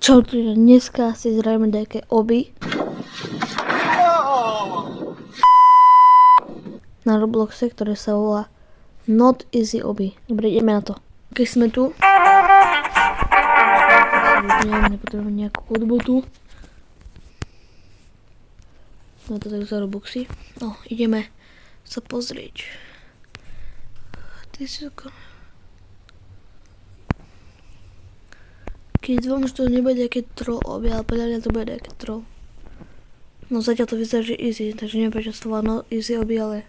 Čo tu je? Dneska si zrejme nejaké oby. Na Robloxe, ktoré sa volá Not Easy Oby. Dobre, ideme na to. Keď sme tu. Nepotrebujem nejakú hudbu tu. No to tak za Robuxy. No, ideme sa pozrieť. Ty si ako... Keď dvom, že to nebude nejaké troll oby, ale podľa mňa to bude nejaké troll. No zatiaľ to vyzerá, že easy, takže neviem prečo to volá no easy oby, ale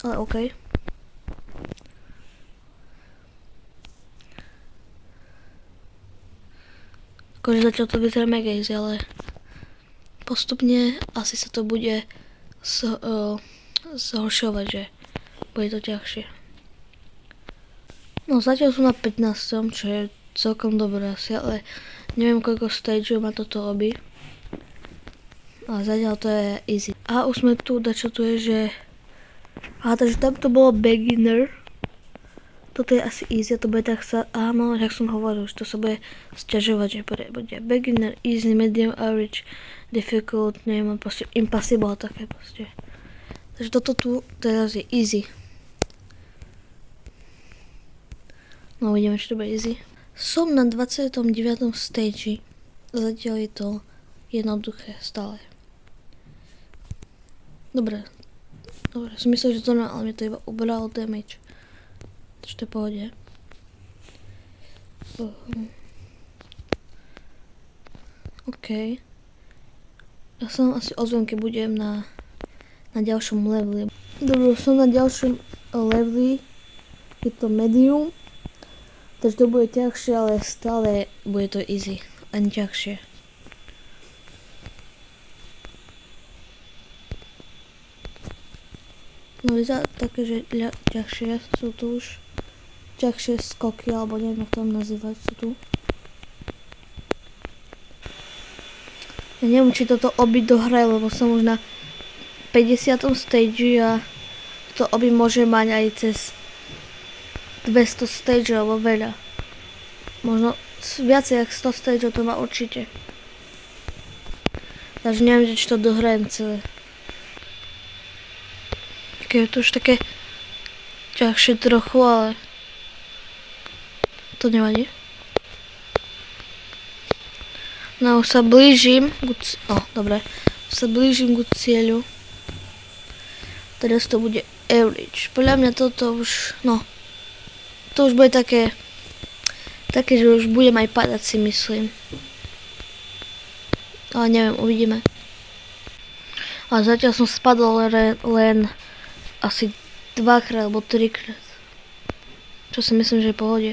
okej. Akože zatiaľ to vyzerá mega easy, ale postupne asi sa to bude zhoršovať, že bude to ťažšie. No zatiaľ sú na 15, čo je celkom dobré asi, ale neviem koľko stageov má toto oby. Ale zatiaľ to je easy. A už sme tu, dačo tu je, že... Aha, takže tam to bolo beginner. Toto je asi easy, a to bude tak sa... Áno, jak som hovoril, že to sa bude sťažovať, že bude beginner, easy, medium, average, difficult, neviem, proste impossible, také proste. Takže toto tu teraz je easy. No uvidíme, či to bude easy. Som na 29. stage. Zatiaľ je to jednoduché stále. Dobre, som myslel, že to ale mi to iba ubralo damage. Takže to je pohode. OK. Ja sa asi ozvem, keď budem na ďalšom leveli. Dobre, som na ďalšom leveli. Je to medium. Takže to bude ťažšie, ale stále bude to easy. Ani ťažšie. No vyzerá také, že ťažšie sú tu už. Ťažšie skoky, alebo neviem, jak to nazývať, sú tu. Ja neviem, či toto oby dohraje, lebo som už na 50. stage a to oby môže mať aj cez 200 stage alebo veľa. Možno viacej ako 100 stage to má určite. Takže neviem, či to dohrajem celé. Keď je to už také ťažšie trochu, ale to nevadí. No už sa blížim dobre. Sa blížim k cieľu. Teraz to bude average. Podľa mňa toto už, to už bude také, že už budem aj padať, si myslím. Ale neviem, uvidíme. A zatiaľ som spadol len asi 2-krát alebo 3-krát. Čo si myslím, že je v pohode.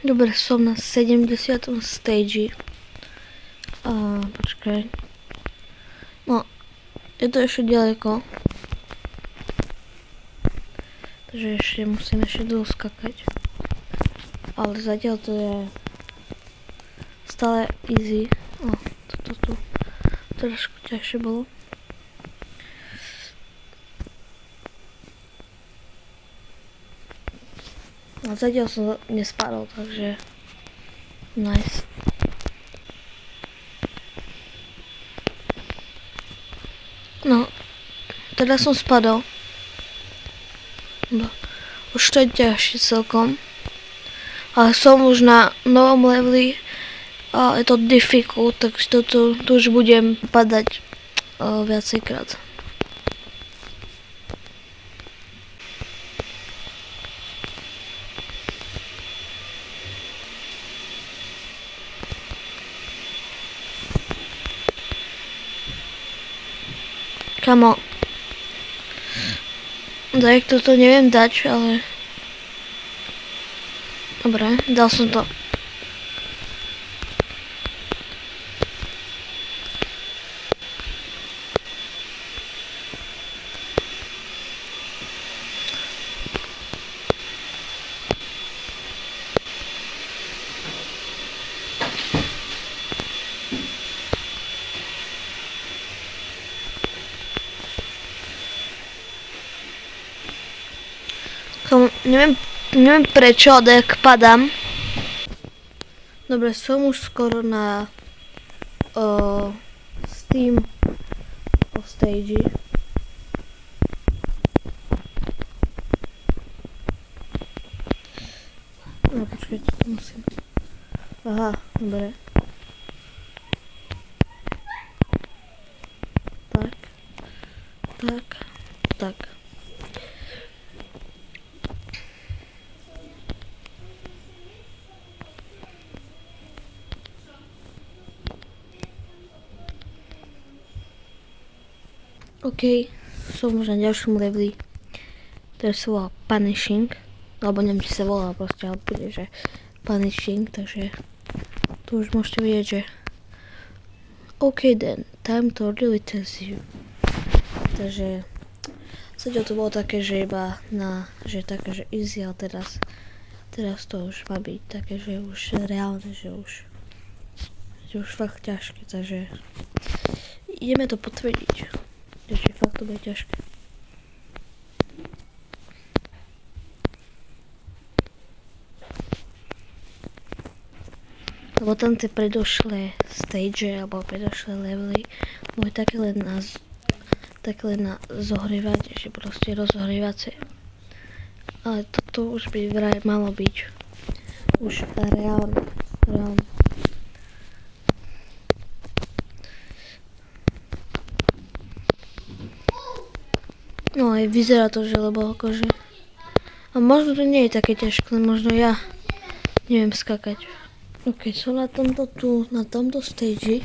Dobre, som na 70. stage. Počkaj. No, je to ešte ďaleko. Takže musím dlho skakať. Ale zatiaľ to je stále easy. Toto tu trošku ťažšie bolo. A zatiaľ som nespadol, takže nice. No, teraz som spadol. Už to je ťažšie celkom. Ale som už na novom leveli a je to difficult, takže tu už budem padať viacejkrát. Kamo. Tak toto neviem dať, ale... Dobre, dal som to. Neviem prečo, ale jak padám. Dobre, som už skoro na Steam stage. No počkajte, to musím. Aha, dobre. Tak. OK, som už na ďalšom leveli, ktorý sa volá Punishing, alebo neviem, či sa volá proste, ale bude, že Punishing, takže tu už môžete vidieť, že OK then, time to really test you. Takže zatiaľ to bolo také, že iba že také, že easy, ale teraz to už má byť také, že už reálne, že už fakt ťažké, takže ideme to potvrdiť, že fakt to bude ťažké. Lebo tam tie predošlé stage alebo predošlé levely boli také len na zohrievanie, že proste rozhrievacie. Ale toto už by vraj malo byť už reálne. No aj vyzerá to, že lebo akože... A možno to nie je také ťažké, len možno ja neviem skakať. Ok, som na tomto stage,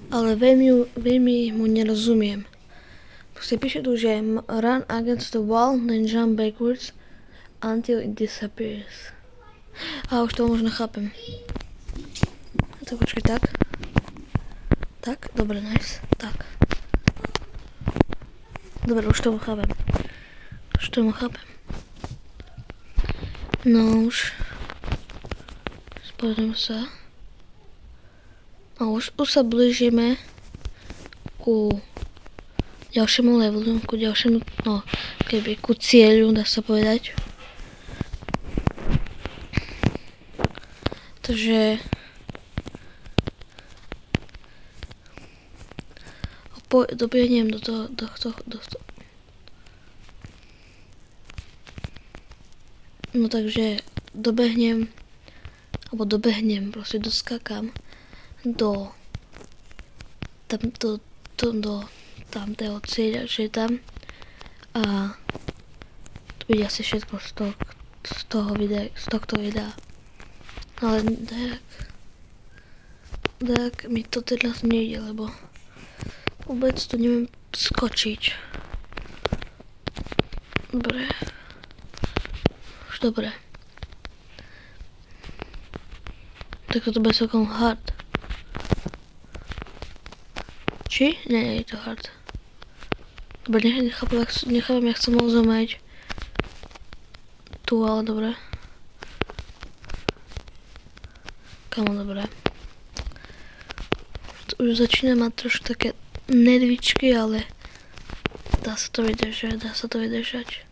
ale veľmi mu nerozumiem. Proste píše tu, že run against the wall, then jump backwards until it disappears. A už to možno chápem. To počkaj, tak. Tak, dobre, nice. Tak. Dobre, už to chápem. No už. Pozriem sa. A už sa blížime ku ďalšiemu levelu, ku cieľu, dá sa povedať. Takže dobehnem do toho. No takže dobehnem, proste doskakám do tamtého cieľa, že je tam, a to bude asi všetko z tohto videa. Ale tak mi to teraz nejde, lebo vôbec to neviem skočiť. Dobre. Tak to bude celkom hard. Či? Nie je to hard. Dobre, nechápem, jak som mohol zomrieť. Tu, ale dobre. Kamo, dobre. Už začína mať trošku také nervičky, ale dá sa to vydržať.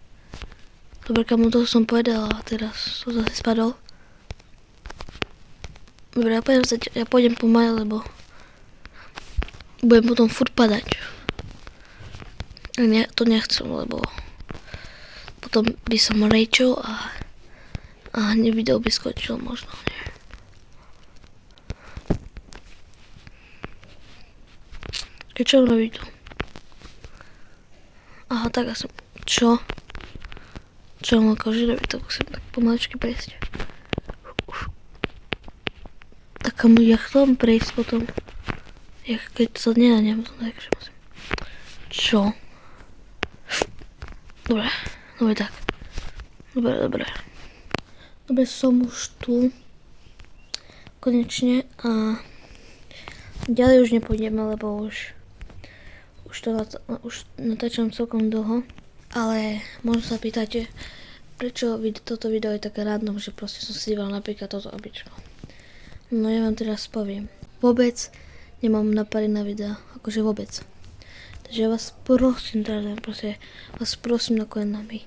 Dobre, kamo, to som povedal a teraz som zase spadol. Dobre, ja pôjdem pomaly, lebo budem potom furt padať. A to nechcem, lebo potom by som rečil a video by skočil možno. Čo robí tu? Aha, tak asi. Čo mám akože robiť? To musím tak pomaličky prejsť. Tak jak to mám prejsť potom? Keď sa nenanem, takže musím. Čo? Dobre, tak. Dobre, som už tu. Konečne a ďalej už nepôjdeme, lebo už natáčam celkom dlho, ale možno sa pýtate, prečo toto video je také random, že proste som si díval napríklad toto običko. No ja vám teraz poviem. Vôbec nemám napady na videa, akože vôbec. Takže ja vás prosím, na kolenami.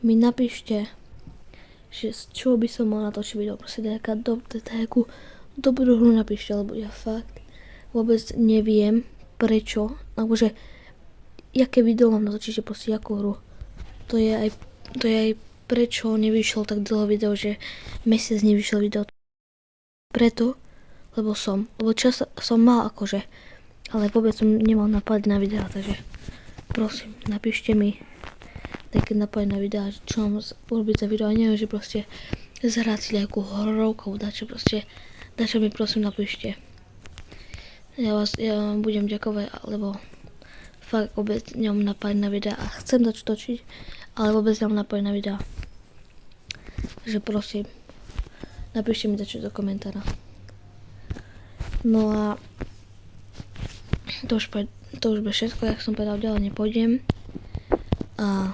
Mi napíšte že z čoho by som mal natočiť video, proste nejakú dobrú hru napíšte, lebo ja fakt vôbec neviem prečo, alebo že jaké video mám natočiť, že proste jakú hru. To je aj prečo nevyšlo tak dlho video, že mesiac nevyšlo video. Preto, lebo čas som mal akože, ale vôbec som nemal nápad na videá, takže prosím, napíšte mi také nápad na videá, čo mám urobiť za video, a neviem, že proste zahrať si nejakú hororovku, dačo mi prosím napíšte. Ja vám budem ďakovať, lebo fakt vôbec nemám nápad na videá a chcem dačo točiť, ale vôbec nemám nápad na videá. Takže prosím, napíšte mi dačo do komentára. No a to už bude všetko, jak som povedal, ďalej nepôjdem. A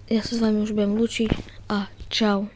ja sa s vami už budem lúčiť a čau.